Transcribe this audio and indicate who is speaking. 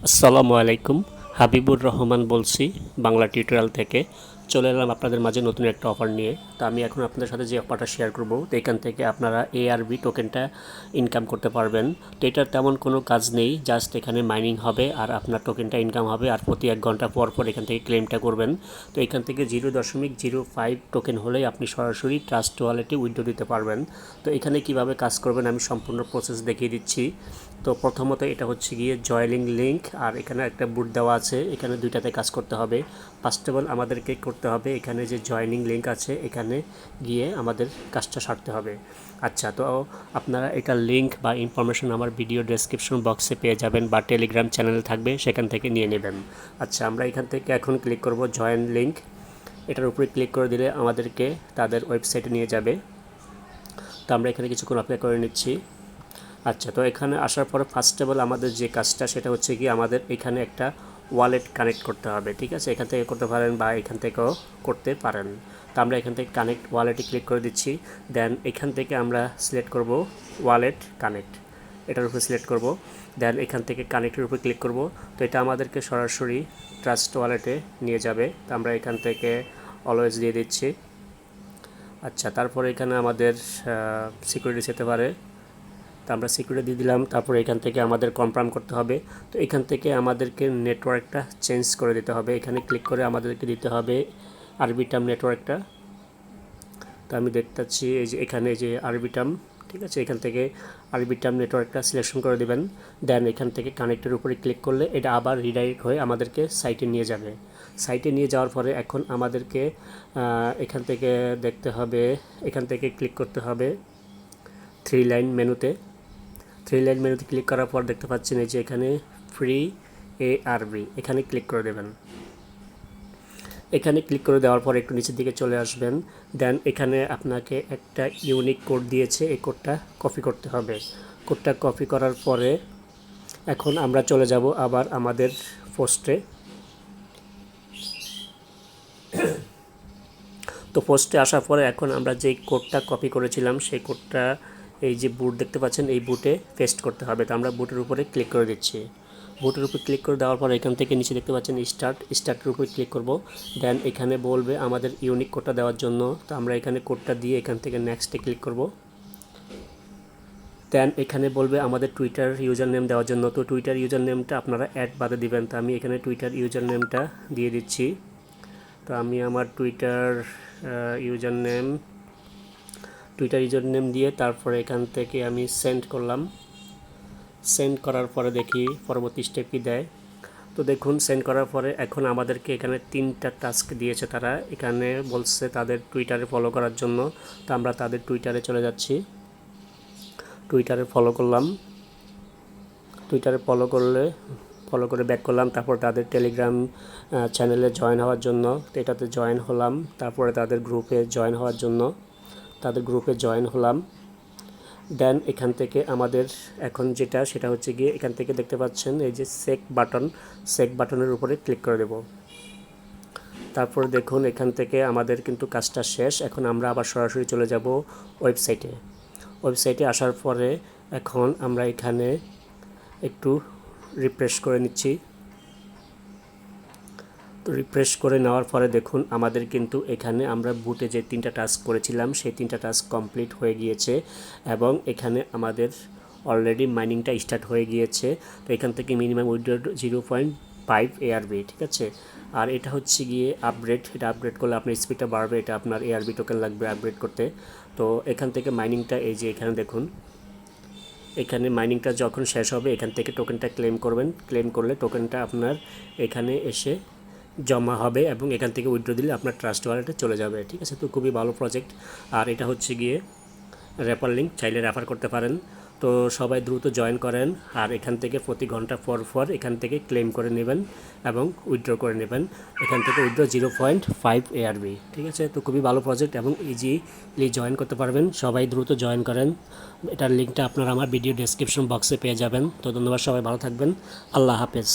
Speaker 1: আসসালামু আলাইকুম। হাবিবুর রহমান বলছি বাংলা টিউটোরিয়াল থেকে। চলে এলাম আপনাদের মাঝে নতুন একটা অফার নিয়ে। তো আমি এখন আপনাদের সাথে যে অফারটা শেয়ার করব, তো এখান থেকে আপনারা ARB টোকেনটা ইনকাম করতে পারবেন। তো এটার তেমন কোনো কাজ নেই, জাস্ট এখানে মাইনিং হবে আর আপনার টোকেনটা ইনকাম হবে, আর প্রতি 1 ঘন্টা পর পর এখান থেকে ক্লেমটা করবেন। তো এখান থেকে 0.05 টোকেন হলেই আপনি সরাসরি ট্রাস্ট ওয়ালেটে উইথড্র দিতে পারবেন। তো এখানে কিভাবে কাজ করবেন আমি সম্পূর্ণ প্রসেস দেখিয়ে দিচ্ছি। তো প্রথমত এটা হচ্ছে গিয়ে জয়েনিং লিঙ্ক, আর এখানে একটা বুট দেওয়া আছে, এখানে দুইটাতে কাজ করতে হবে। ফার্স্ট অফ অল আমাদেরকে করতে হবে এখানে যে জয়েনিং লিঙ্ক আছে এখানে গিয়ে আমাদের কাজটা সারতে হবে। আচ্ছা, তো আপনারা এটা লিঙ্ক বা ইনফরমেশন আমার ভিডিও ডেসক্রিপশন বক্সে পেয়ে যাবেন, বা টেলিগ্রাম চ্যানেল থাকবে সেখান থেকে নিয়ে নেবেন। আচ্ছা, আমরা এখান থেকে এখন ক্লিক করব জয়েন লিঙ্ক। এটার উপরে ক্লিক করে দিলে আমাদেরকে তাদের ওয়েবসাইটে নিয়ে যাবে। তো আমরা এখানে কিছুক্ষণ অপেক্ষা করে নিচ্ছি। আচ্ছা, তো এখানে আসার পরে ফার্স্ট অফ অল আমাদের যে কাজটা সেটা হচ্ছে কি আমাদের এখানে একটা ওয়ালেট কানেক্ট করতে হবে। ঠিক আছে, এখান থেকে করতে পারেন বা এখান থেকেও করতে পারেন। তো আমরা এখান থেকে কানেক্ট ওয়ালেটে ক্লিক করে দিচ্ছি। দেন এখান থেকে আমরা সিলেক্ট করব ওয়ালেট কানেক্ট, এটার উপরে সিলেক্ট করব। দেন এখান থেকে কানেক্টের উপরে ক্লিক করব। তো এটা আমাদেরকে সরাসরি ট্রাস্ট ওয়ালেটে নিয়ে যাবে। তো আমরা এখান থেকে অলওয়েজ দিয়ে দিচ্ছি। আচ্ছা, তারপরে এখানে আমাদের সিকিউরিটি যেতে পারে, তো আমরা সিকিউরিটি দিয়ে দিলাম। তারপরে এখান থেকে আমাদের কনফার্ম করতে হবে। তো এখান থেকে আমাদেরকে নেটওয়ার্কটা চেঞ্জ করে দিতে হবে। এখানে ক্লিক করে আমাদেরকে দিতে হবে আরবিটাম নেটওয়ার্কটা। তো আমি দেখতে পাচ্ছি এই যে এখানে যে আরবিটাম, ঠিক আছে, এখান থেকে আরবিটাম নেটওয়ার্কটা সিলেকশন করে দেবেন। দেন এখান থেকে কানেক্টের উপরে ক্লিক করলে এটা আবার রিডাইরেক্ট হয়ে আমাদেরকে সাইটে নিয়ে যাবে। সাইটে নিয়ে যাওয়ার পরে এখন আমাদেরকে এখান থেকে দেখতে হবে, এখান থেকে ক্লিক করতে হবে 3 লাইন মেনুতে। 3 লাইন মেনুতে ক্লিক করার পর দেখতে পাচ্ছেন এই যে এখানে ফ্রি ARB, এখানে ক্লিক করে দেবেন। এখানে ক্লিক করে দেওয়ার পর একটু নিচের দিকে চলে আসবেন। দেন এখানে আপনাকে একটা ইউনিক কোড দিয়েছে, এই কোডটা কপি করতে হবে। কোডটা কপি করার পরে এখন আমরা চলে যাব আবার আমাদের পোস্টে। তো পোস্টে আসার পরে এখন আমরা যেই কোডটা কপি করেছিলাম সেই কোডটা এই যে বুট দেখতে পাচ্ছেন এই বুটে পেস্ট করতে হবে। তো আমরা বুটের উপরে ক্লিক করে দিচ্ছি। বুটের উপরে ক্লিক করে দেওয়ার পর এখান থেকে নিচে দেখতে পাচ্ছেন স্টার্টের উপরে ক্লিক করব। দেন এখানে বলবে আমাদের ইউনিক কোডটা দেওয়ার জন্য। তো আমরা এখানে কোডটা দিয়ে এখান থেকে নেক্সটে ক্লিক করব। দেন এখানে বলবে আমাদের টুইটার ইউজার নেম দেওয়ার জন্য। তো টুইটার ইউজার নেমটা আপনারা অ্যাড বাদে দিবেন। তো আমি এখানে টুইটার ইউজার নেমটা দিয়ে দিচ্ছি। তো আমি আমার টুইটার ইউজার নেম দিয়ে তারপরে এখান থেকে আমি সেন্ড করলাম। সেন্ড করার পরে দেখি পরবর্তী স্টেপ কী দেয়। তো দেখুন, সেন্ড করার পরে এখন আমাদেরকে এখানে 3টা টাস্ক দিয়েছে তারা। এখানে বলছে তাদের টুইটারে ফলো করার জন্য। তো আমরা তাদের টুইটারে চলে যাচ্ছি। টুইটারে ফলো করলাম। টুইটারে ফলো করে ব্যাক করলাম। তারপর তাদের টেলিগ্রাম চ্যানেলে জয়েন হওয়ার জন্য, তো এটাতে জয়েন হলাম। তারপরে তাদের গ্রুপে জয়েন হওয়ার জন্য তাদের গ্রুপে জয়েন হলাম। দেন এখান থেকে আমাদের এখন সেটা হচ্ছে গিয়ে এখান থেকে দেখতে পাচ্ছেন এই যে সেক বাটনের উপরে ক্লিক করে দেব। তারপর দেখুন এখান থেকে আমাদের কিন্তু কাজটা শেষ। এখন আমরা আবার সরাসরি চলে যাব ওয়েবসাইটে আসার পরে এখন আমরা এখানে একটু রিফ্রেশ করে নিচ্ছি। তো রিফ্রেশ করে নেওয়ার পরে দেখুন আমাদের কিন্তু এখানে আমরা বুটে যে 3টা টাস্ক করেছিলাম সেই 3টা টাস্ক কমপ্লিট হয়ে গিয়েছে, এবং এখানে আমাদের অলরেডি মাইনিংটা স্টার্ট হয়ে গিয়েছে। তো এখান থেকে মিনিমাম উইথড্র 0.5 ARB, ঠিক আছে। আর এটা হচ্ছে গিয়ে আপগ্রেড, এটা আপগ্রেড করলে আপনার স্পিডটা বাড়বে, এটা আপনার ARB টোকেন লাগবে আপগ্রেড করতে। তো এখান থেকে মাইনিংটা এই যে এখানে দেখুন, এখানে মাইনিংটা যখন শেষ হবে এখান থেকে টোকেনটা ক্লেম করবেন। ক্লেম করলে টোকেনটা আপনার এখানে এসে জমা হবে এবং এখান থেকে উইথড্র দিলে আপনার ট্রাস্ট ওয়ালেটে চলে যাবে, ঠিক আছে। তো খুবই ভালো প্রজেক্ট। আর এটা হচ্ছে গিয়ে রেফার লিঙ্ক, চাইলে রেফার করতে পারেন। তো সবাই দ্রুত জয়েন করেন, আর এখান থেকে প্রতি ঘন্টা পর এখান থেকে ক্লেম করে নেবেন এবং উইথড্র করে নেবেন। এখান থেকে উইথড্র 0.5 ARB, ঠিক আছে। তো খুবই ভালো প্রজেক্ট এবং ইজিলি জয়েন করতে পারবেন। সবাই দ্রুত জয়েন করেন। এটার লিঙ্কটা আপনারা আমার ভিডিও ডেসক্রিপশন বক্সে পেয়ে যাবেন। তো ধন্যবাদ, সবাই ভালো থাকবেন। আল্লাহ হাফেজ।